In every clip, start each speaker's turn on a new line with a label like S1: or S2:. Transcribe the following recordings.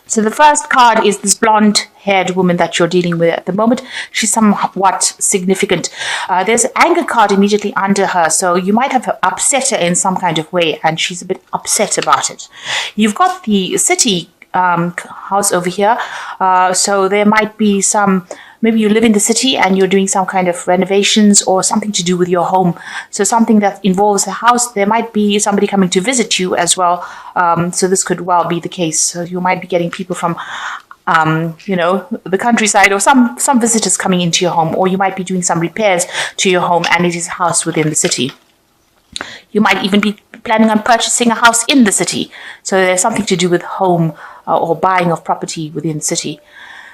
S1: So the first card is this blonde-haired woman that you're dealing with at the moment. She's somewhat significant. There's an anger card immediately under her, so you might have upset her in some kind of way, and she's a bit upset about it. You've got the city house over here, so there might be some. Maybe you live in the city and you're doing some kind of renovations or something to do with your home. So something that involves the house. There might be somebody coming to visit you as well. So this could well be the case. So you might be getting people from, the countryside, or some visitors coming into your home, or you might be doing some repairs to your home and it is a house within the city. You might even be planning on purchasing a house in the city. So there's something to do with home or buying of property within the city.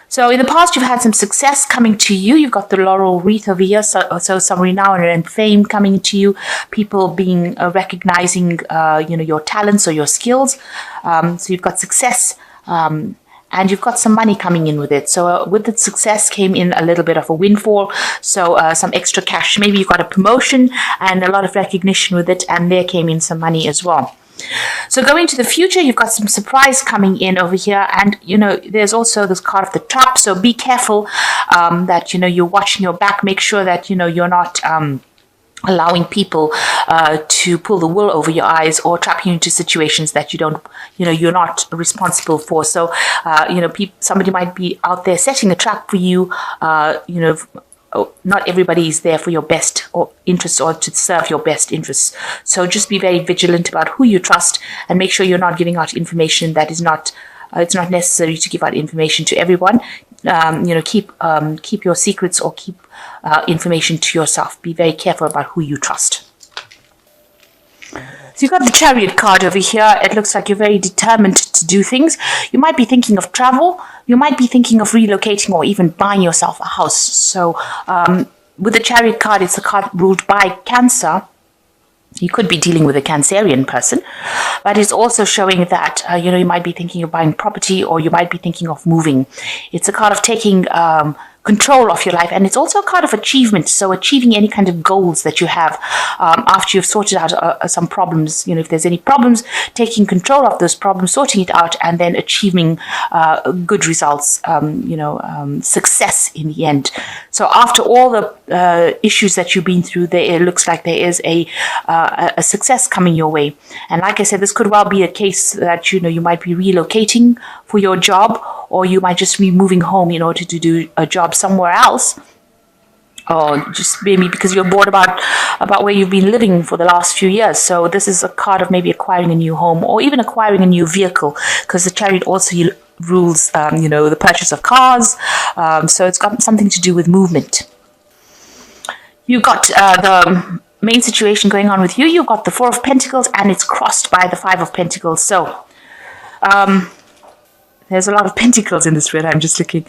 S1: So in the past, you've had some success coming to you. You've got the laurel wreath over here, so some renown and fame coming to you. People being recognizing, your talents or your skills. So you've got success, and you've got some money coming in with it. So with the success came in a little bit of a windfall. So some extra cash. Maybe you got a promotion and a lot of recognition with it, and there came in some money as well. So going to the future, you've got some surprise coming in over here. And, there's also this card of the trap. So be careful that, you're watching your back. Make sure that, you're not allowing people to pull the wool over your eyes or trap you into situations that you're not responsible for. So, somebody might be out there setting a trap for you, not everybody is there for your best or interests or to serve your best interests. So just be very vigilant about who you trust and make sure you're not giving out information that is not, it's not necessary to give out information to everyone. Keep your secrets or keep information to yourself. Be very careful about who you trust. So you've got the Chariot card over here. It looks like you're very determined to do things. You might be thinking of travel. You might be thinking of relocating or even buying yourself a house. So with the Chariot card, it's a card ruled by Cancer. You could be dealing with a Cancerian person, but it's also showing that, you might be thinking of buying property or you might be thinking of moving. It's a card of taking control of your life, and it's also a card of achievement. So achieving any kind of goals that you have after you've sorted out some problems. If there's any problems, taking control of those problems, sorting it out, and then achieving good results, success in the end. So after all the issues that you've been through, it looks like there is a success coming your way. And like I said, this could well be a case that, you might be relocating for your job, or you might just be moving home in order to do a job somewhere else, or just maybe because you're bored about where you've been living for the last few years. So this is a card of maybe acquiring a new home or even acquiring a new vehicle, because the Chariot also rules, the purchase of cars. So it's got something to do with movement. You've got the main situation going on with you. You've got the Four of Pentacles, and it's crossed by the Five of Pentacles. So there's a lot of pentacles in this spread. I'm just looking.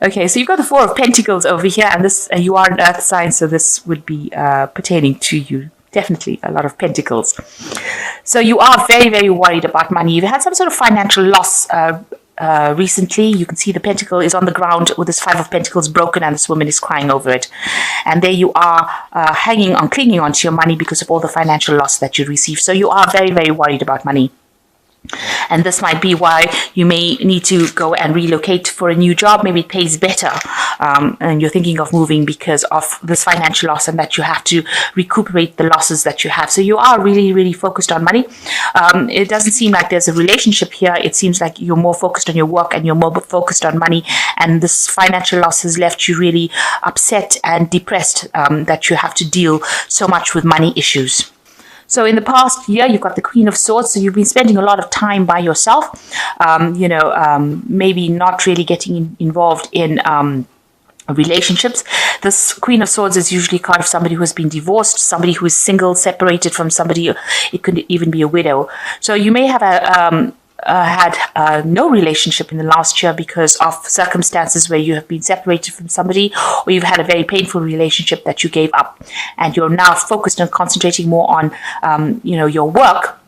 S1: Okay, so you've got the Four of Pentacles over here, and this you are an Earth sign, so this would be pertaining to you. Definitely a lot of pentacles. So you are very, very worried about money. You've had some sort of financial loss recently. You can see the pentacle is on the ground with this Five of Pentacles broken, and this woman is crying over it. And there you are clinging on to your money because of all the financial loss that you received. So you are very, very worried about money. And this might be why you may need to go and relocate for a new job. Maybe it pays better, and you're thinking of moving because of this financial loss, and that you have to recuperate the losses that you have. So you are really, really focused on money. It doesn't seem like there's a relationship here. It seems like you're more focused on your work and you're more focused on money. And this financial loss has left you really upset and depressed that you have to deal so much with money issues. So in the past year, you've got the Queen of Swords. So you've been spending a lot of time by yourself, maybe not really getting involved in relationships. This Queen of Swords is usually a card of somebody who has been divorced, somebody who is single, separated from somebody. It could even be a widow. So you may have had no relationship in the last year because of circumstances where you have been separated from somebody, or you've had a very painful relationship that you gave up, and you're now focused on concentrating more on your work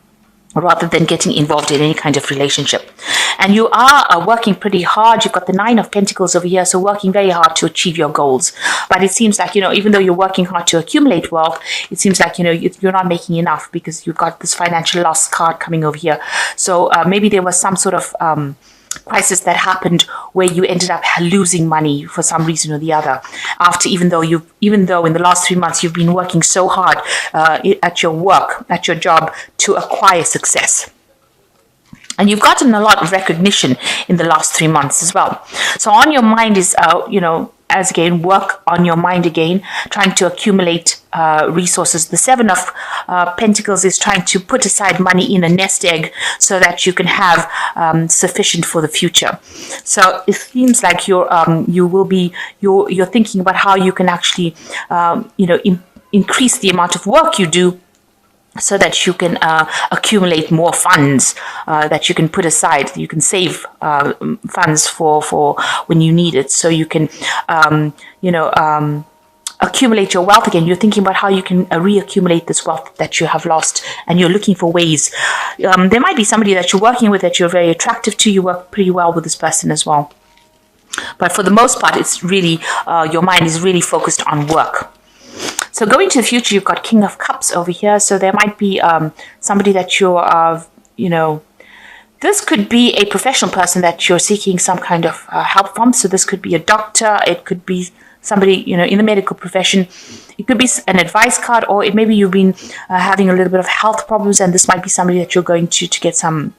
S1: rather than getting involved in any kind of relationship. And you are working pretty hard. You've got the Nine of Pentacles over here, so working very hard to achieve your goals. But it seems like, even though you're working hard to accumulate wealth, it seems like, you're not making enough because you've got this financial loss card coming over here. So maybe there was some sort of crisis that happened where you ended up losing money for some reason or the other. Even though in the last 3 months you've been working so hard at your work, at your job, to acquire success. And you've gotten a lot of recognition in the last 3 months as well. So on your mind is, as again, work on your mind again, trying to accumulate resources. The Seven of Pentacles is trying to put aside money in a nest egg so that you can have sufficient for the future. So it seems like you're thinking about how you can actually, increase the amount of work you do, so that you can accumulate more funds that you can put aside. You can save funds for when you need it. So you can, accumulate your wealth again. You're thinking about how you can reaccumulate this wealth that you have lost, and you're looking for ways. There might be somebody that you're working with that you're very attractive to. You work pretty well with this person as well. But for the most part, it's really, your mind is really focused on work. So going to the future, you've got King of Cups over here. So there might be somebody that you're, this could be a professional person that you're seeking some kind of help from. So this could be a doctor. It could be somebody, in the medical profession. It could be an advice card, or maybe you've been having a little bit of health problems, and this might be somebody that you're going to get some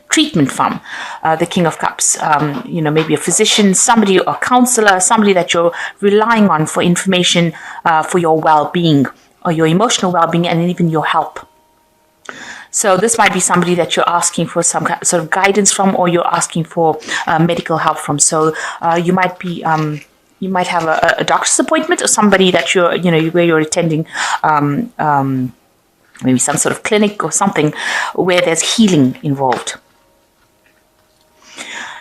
S1: treatment from. The King of Cups, maybe a physician, somebody, a counselor, somebody that you're relying on for information for your well-being or your emotional well-being, and even your help. So this might be somebody that you're asking for some sort of guidance from, or you're asking for medical help from. So you might be you might have a doctor's appointment, or somebody that you're where you're attending maybe some sort of clinic or something where there's healing involved.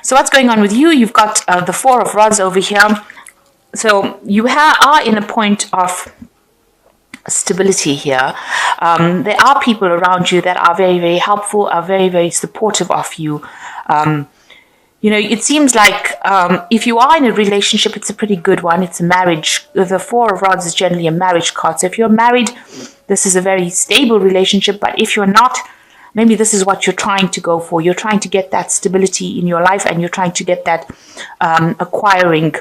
S1: So what's going on with you? You've got the Four of Rods over here. So you are in a point of stability here. There are people around you that are very, very helpful, are very, very supportive of you. It seems like if you are in a relationship, it's a pretty good one. It's a marriage. The Four of Rods is generally a marriage card. So if you're married, this is a very stable relationship. But if you're not, maybe this is what you're trying to go for. You're trying to get that stability in your life, and you're trying to get that acquiring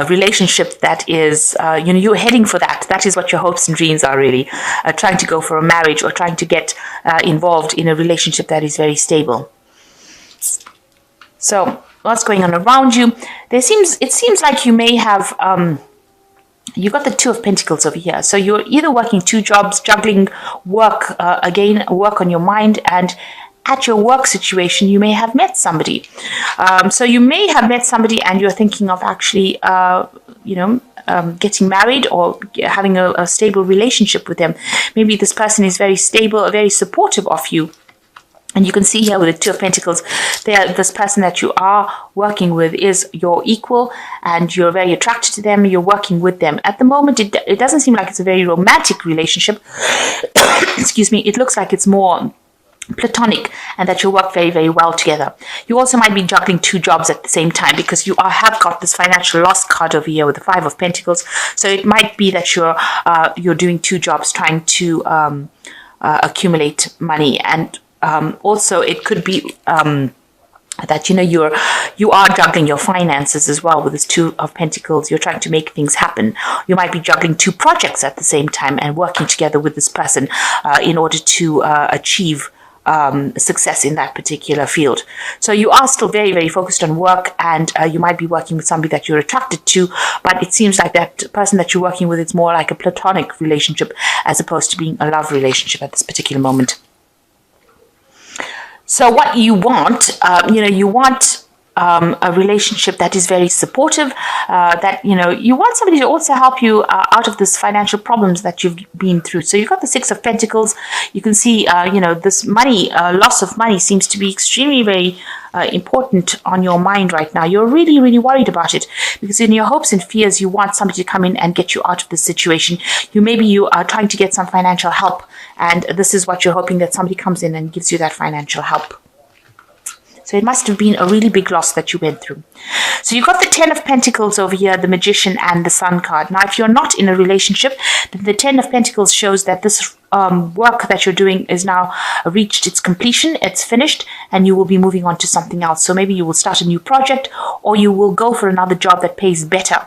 S1: relationship that is, you're heading for that. That is what your hopes and dreams are, really. Trying to go for a marriage, or trying to get involved in a relationship that is very stable. So what's going on around you? It seems like you may have, you've got the Two of Pentacles over here. So you're either working 2 jobs, juggling work, work on your mind, and at your work situation, you may have met somebody. So you may have met somebody and you're thinking of actually, getting married or having a stable relationship with them. Maybe this person is very stable, very supportive of you. And you can see here with the Two of Pentacles, this person that you are working with is your equal, and you're very attracted to them. You're working with them. At the moment, it doesn't seem like it's a very romantic relationship. Excuse me. It looks like it's more platonic, and that you work very, very well together. You also might be juggling 2 jobs at the same time, because you have got this financial loss card over here with the Five of Pentacles. So it might be that you're doing 2 jobs, trying to accumulate money. And also it could be that you are juggling your finances as well with this Two of Pentacles. You're trying to make things happen. You might be juggling 2 projects at the same time and working together with this person in order to achieve success in that particular field. So you are still very, very focused on work, and you might be working with somebody that you're attracted to, but it seems like that person that you're working with is more like a platonic relationship as opposed to being a love relationship at this particular moment. So what you want, you want a relationship that is very supportive, that, you want somebody to also help you out of this financial problems that you've been through. So you've got the Six of Pentacles. You can see, this money, loss of money seems to be extremely very important on your mind right now. You're really, really worried about it, because in your hopes and fears, you want somebody to come in and get you out of this situation. You are trying to get some financial help, and this is what you're hoping, that somebody comes in and gives you that financial help. So it must have been a really big loss that you went through. So you've got the Ten of Pentacles over here, the Magician and the Sun card. Now, if you're not in a relationship, then the Ten of Pentacles shows that this work that you're doing is now reached its completion, it's finished, and you will be moving on to something else. So maybe you will start a new project, or you will go for another job that pays better.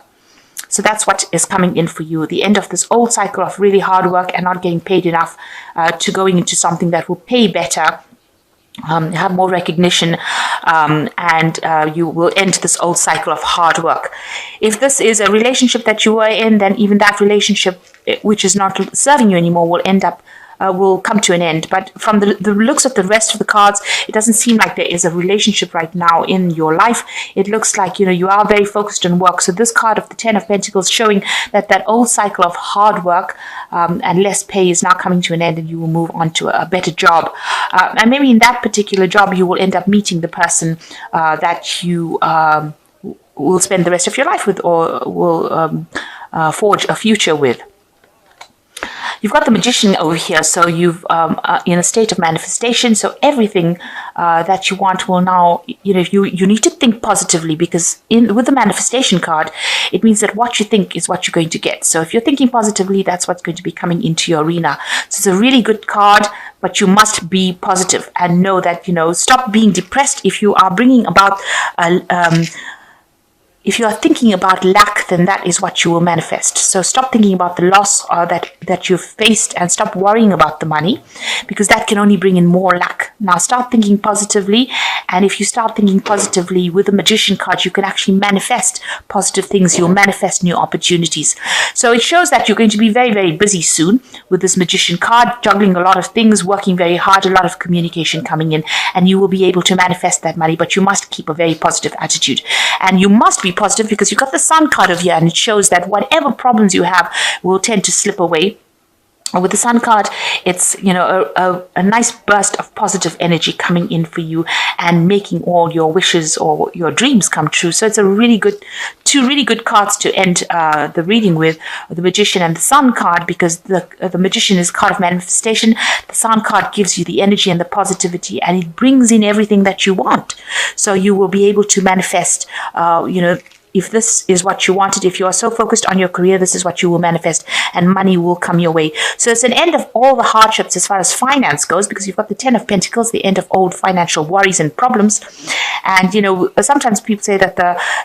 S1: So that's what is coming in for you. The end of this old cycle of really hard work and not getting paid enough to going into something that will pay better, have more recognition, and you will end this old cycle of hard work. If this is a relationship that you were in, then even that relationship, which is not serving you anymore, will end up will come to an end. But from the looks of the rest of the cards, it doesn't seem like there is a relationship right now in your life. It looks like, you are very focused on work. So this card of the Ten of Pentacles showing that old cycle of hard work and less pay is now coming to an end, and you will move on to a better job. And maybe in that particular job, you will end up meeting the person that you will spend the rest of your life with, or will forge a future with. You've got the Magician over here, so you've in a state of manifestation. So everything that you want will now, you need to think positively, because with the manifestation card, it means that what you think is what you're going to get. So if you're thinking positively, that's what's going to be coming into your arena. So it's a really good card, but you must be positive and know that, stop being depressed. If you are bringing about if you are thinking about lack, then that is what you will manifest. So stop thinking about the loss that you've faced, and stop worrying about the money, because that can only bring in more lack. Now start thinking positively, and if you start thinking positively with the Magician card, you can actually manifest positive things. You'll manifest new opportunities. So it shows that you're going to be very, very busy soon with this Magician card, juggling a lot of things, working very hard, a lot of communication coming in, and you will be able to manifest that money. But you must keep a very positive attitude, and you must be positive, because you've got the Sun card over here, and it shows that whatever problems you have will tend to slip away. With the Sun card, it's a nice burst of positive energy coming in for you and making all your wishes or your dreams come true. So it's two really good cards to end the reading with, the Magician and the Sun card, because the Magician is a card of manifestation. The Sun card gives you the energy and the positivity, and it brings in everything that you want. So you will be able to manifest, if this is what you wanted, if you are so focused on your career, this is what you will manifest, and money will come your way. So it's an end of all the hardships as far as finance goes, because you've got the Ten of Pentacles, the end of old financial worries and problems. And, sometimes people say that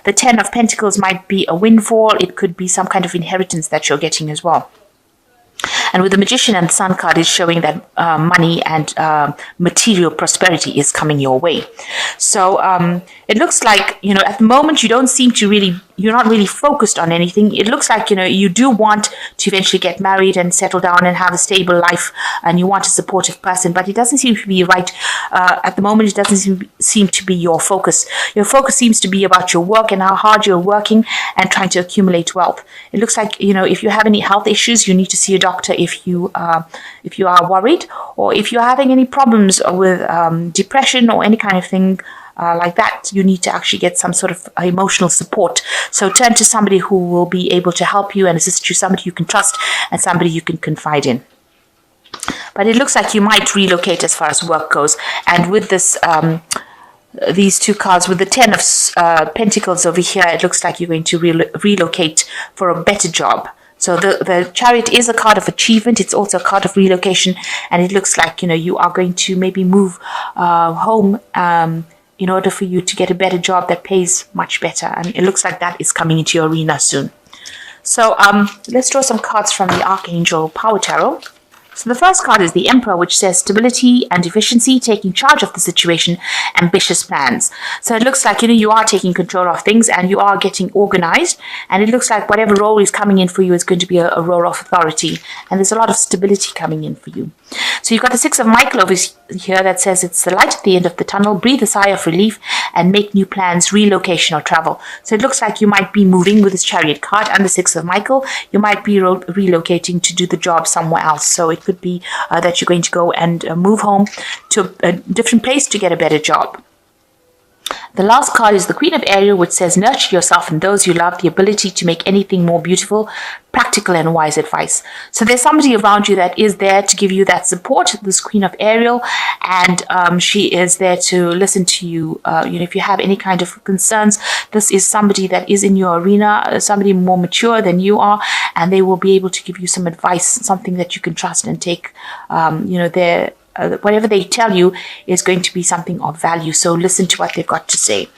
S1: the Ten of Pentacles might be a windfall. It could be some kind of inheritance that you're getting as well. And with the Magician and the Sun card, is showing that money and material prosperity is coming your way. So it looks like, at the moment, you're not really focused on anything. It looks like, you do want to eventually get married and settle down and have a stable life, and you want a supportive person, but it doesn't seem to be right. At the moment, it doesn't seem to be your focus. Your focus seems to be about your work and how hard you're working and trying to accumulate wealth. It looks like, if you have any health issues, you need to see a doctor if you are worried, or if you're having any problems with depression or any kind of thing like that, you need to actually get some sort of emotional support. So turn to somebody who will be able to help you and assist you, somebody you can trust and somebody you can confide in. But it looks like you might relocate as far as work goes. And with this, these two cards, with the Ten of Pentacles over here, it looks like you're going to relocate for a better job. So the Chariot is a card of achievement. It's also a card of relocation. And it looks like, you are going to maybe move home in order for you to get a better job that pays much better. And it looks like that is coming into your arena soon. So let's draw some cards from the Archangel Power Tarot. So the first card is the Emperor, which says stability and efficiency, taking charge of the situation, ambitious plans. So it looks like, you are taking control of things and you are getting organized. And it looks like whatever role is coming in for you is going to be a role of authority. And there's a lot of stability coming in for you. So you've got the Six of Michael over here that says it's the light at the end of the tunnel, breathe a sigh of relief and make new plans, relocation or travel. So it looks like you might be moving with this Chariot card and the Six of Michael. You might be relocating to do the job somewhere else. So it could be that you're going to go and move home to a different place to get a better job. The last card is the Queen of Ariel, which says, nurture yourself and those you love, the ability to make anything more beautiful, practical and wise advice. So there's somebody around you that is there to give you that support, this Queen of Ariel, and she is there to listen to you. If you have any kind of concerns, this is somebody that is in your arena, somebody more mature than you are, and they will be able to give you some advice, something that you can trust and take, their whatever they tell you is going to be something of value. So listen to what they've got to say.